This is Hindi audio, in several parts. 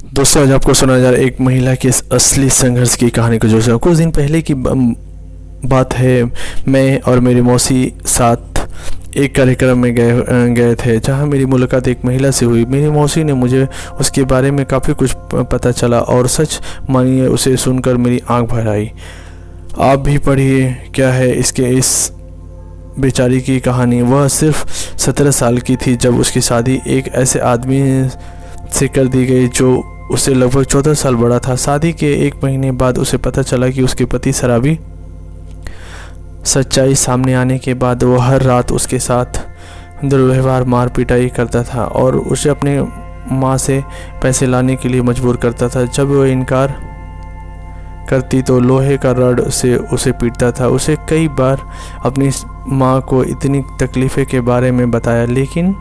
दोस्तों आज आपको सुना जा रहा है एक महिला के असली संघर्ष की कहानी को। जो कुछ दिन पहले की बात है, मैं और मेरी मौसी साथ एक कार्यक्रम में गए थे जहां मेरी मुलाकात एक महिला से हुई। मेरी मौसी ने मुझे उसके बारे में काफ़ी कुछ पता चला और सच मानिए उसे सुनकर मेरी आंख भर आई। आप भी पढ़िए क्या है इस बेचारी की कहानी। वह सिर्फ 17 साल की थी जब उसकी शादी एक ऐसे आदमी से कर दी गई जो उससे लगभग 14 साल बड़ा था। शादी के एक महीने बाद उसे पता चला कि उसके पति शराबी। सच्चाई सामने आने के बाद वो हर रात उसके साथ दुर्व्यवहार, मार पिटाई करता था और उसे अपने माँ से पैसे लाने के लिए मजबूर करता था। जब वो इनकार करती तो लोहे का रॉड से उसे पीटता था। उसे कई बार अपनी माँ को इतनी तकलीफ़ें के बारे में बताया, लेकिन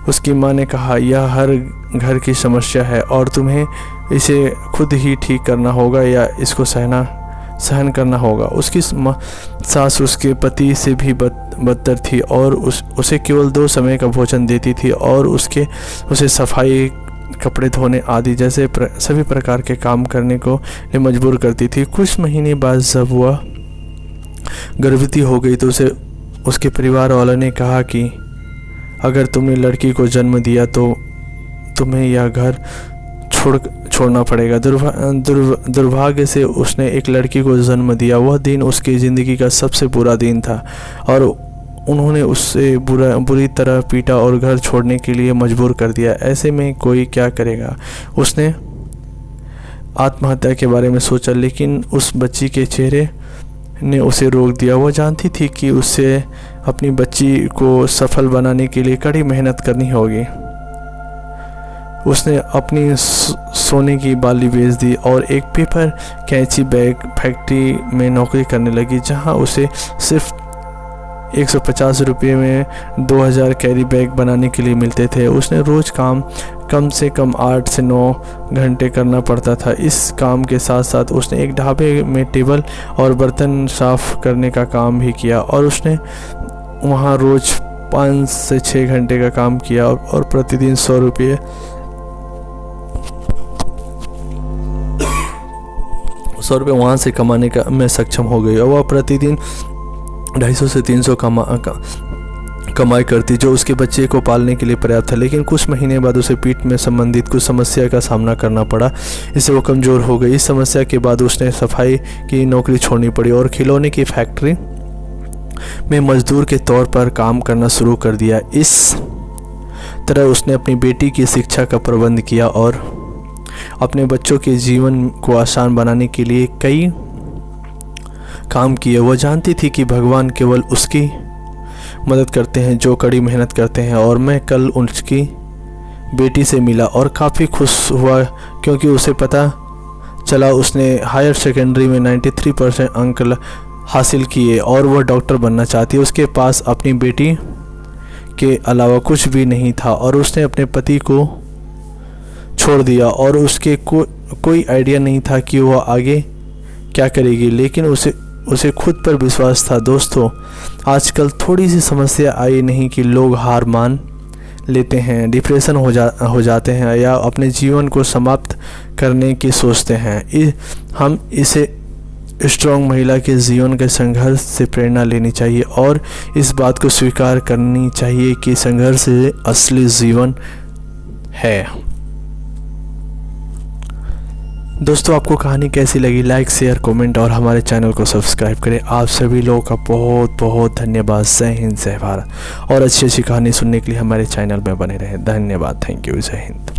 उसकी माँ ने कहा यह हर घर की समस्या है और तुम्हें इसे खुद ही ठीक करना होगा या इसको सहन करना होगा। उसकी सास उसके पति से भी बदतर थी और उसे केवल 2 समय का भोजन देती थी और उसे सफाई, कपड़े धोने आदि जैसे सभी प्रकार के काम करने को मजबूर करती थी। कुछ महीने बाद जब वह गर्भवती हो गई तो उसके परिवार वालों ने कहा कि अगर तुमने लड़की को जन्म दिया तो तुम्हें यह घर छोड़ना पड़ेगा। दुर्भाग्य से उसने एक लड़की को जन्म दिया। वह दिन उसकी ज़िंदगी का सबसे बुरा दिन था और उन्होंने उससे बुरी तरह पीटा और घर छोड़ने के लिए मजबूर कर दिया। ऐसे में कोई क्या करेगा। उसने आत्महत्या के बारे में सोचा, लेकिन उस बच्ची के चेहरे ने उसे रोक दिया। वह जानती थी कि उसे अपनी बच्ची को सफल बनाने के लिए कड़ी मेहनत करनी होगी। उसने अपनी सोने की बाली बेच दी और एक पेपर कैंची बैग फैक्ट्री में नौकरी करने लगी, जहां उसे सिर्फ 150 रुपये में 2000 कैरी बैग बनाने के लिए मिलते थे। उसने रोज़ कम से कम 8 से 9 घंटे करना पड़ता था। इस काम के साथ साथ उसने एक ढाबे में टेबल और बर्तन साफ करने का काम भी किया और उसने वहाँ रोज़ 5 से 6 घंटे का काम किया और प्रतिदिन 100 रुपये वहाँ से कमाने का में सक्षम हो गई और वह प्रतिदिन 250 से 300 कमाई करती, जो उसके बच्चे को पालने के लिए पर्याप्त था। लेकिन कुछ महीने बाद उसे पीठ में संबंधित कुछ समस्या का सामना करना पड़ा। इससे वो कमज़ोर हो गई। इस समस्या के बाद उसने सफाई की नौकरी छोड़नी पड़ी और खिलौने की फैक्ट्री में मजदूर के तौर पर काम करना शुरू कर दिया। इस तरह उसने अपनी बेटी की शिक्षा का प्रबंध किया और अपने बच्चों के जीवन को आसान बनाने के लिए कई काम किए। वह जानती थी कि भगवान केवल उसकी मदद करते हैं जो कड़ी मेहनत करते हैं और मैं कल उसकी बेटी से मिला और काफ़ी खुश हुआ क्योंकि उसे पता चला उसने हायर सेकेंडरी में 93% अंक हासिल किए और वह डॉक्टर बनना चाहती है। उसके पास अपनी बेटी के अलावा कुछ भी नहीं था और उसने अपने पति को छोड़ दिया और उसके कोई आइडिया नहीं था कि वह आगे क्या करेगी, लेकिन उसे खुद पर विश्वास था। दोस्तों, आजकल थोड़ी सी समस्या आई नहीं कि लोग हार मान लेते हैं, डिप्रेशन हो जाते हैं या अपने जीवन को समाप्त करने की सोचते हैं। हम इसे स्ट्रॉन्ग महिला के जीवन के संघर्ष से प्रेरणा लेनी चाहिए और इस बात को स्वीकार करनी चाहिए कि संघर्ष से असली जीवन है। दोस्तों, आपको कहानी कैसी लगी? लाइक, शेयर, कमेंट और हमारे चैनल को सब्सक्राइब करें। आप सभी लोगों का बहुत बहुत धन्यवाद। जय हिंद, जय भारत। और अच्छी अच्छी कहानी सुनने के लिए हमारे चैनल में बने रहें। धन्यवाद। Thank you. जय हिंद।